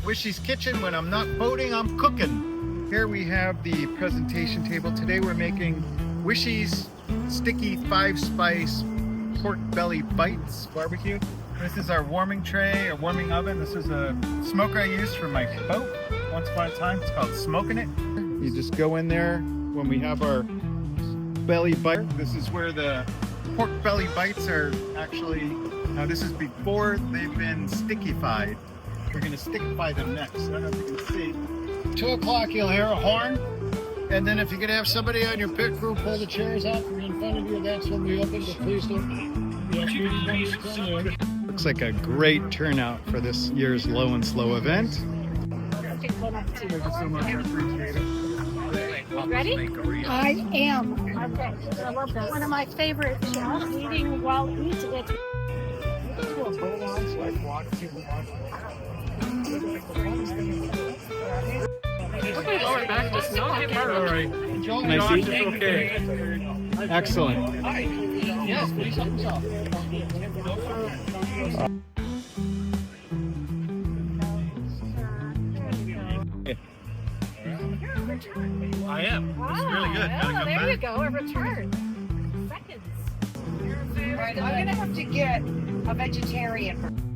Wishy's Kitchen. When I'm not boating, I'm cooking. Here we have the presentation table. Today we're making Wishy's sticky 5-spice pork belly bites barbecue. This is our warming tray, or warming oven. This is a smoker I used for my boat once upon a time. It's called Smoking It. You just go in there when we have our belly bite. This is where the pork belly bites are actually, now this is before they've been stickified. We're going to stickify them next. I don't know if you can see. 2 o'clock you'll hear a horn, and then if you could have somebody on your pit crew pull the chairs out from in front of you, that's when we open, but please don't. Looks like a great turnout for this year's Low and Slow event. Ready? I am. Okay. I love that. One of my favorite shows, eating while eating it. Okay, lower back, just not hit hard. All right. Can I see? Okay. Excellent. Yes, please. I am. It's really good. Gotta come there back. you go. A return. Seconds. All right, I'm gonna have to get a vegetarian.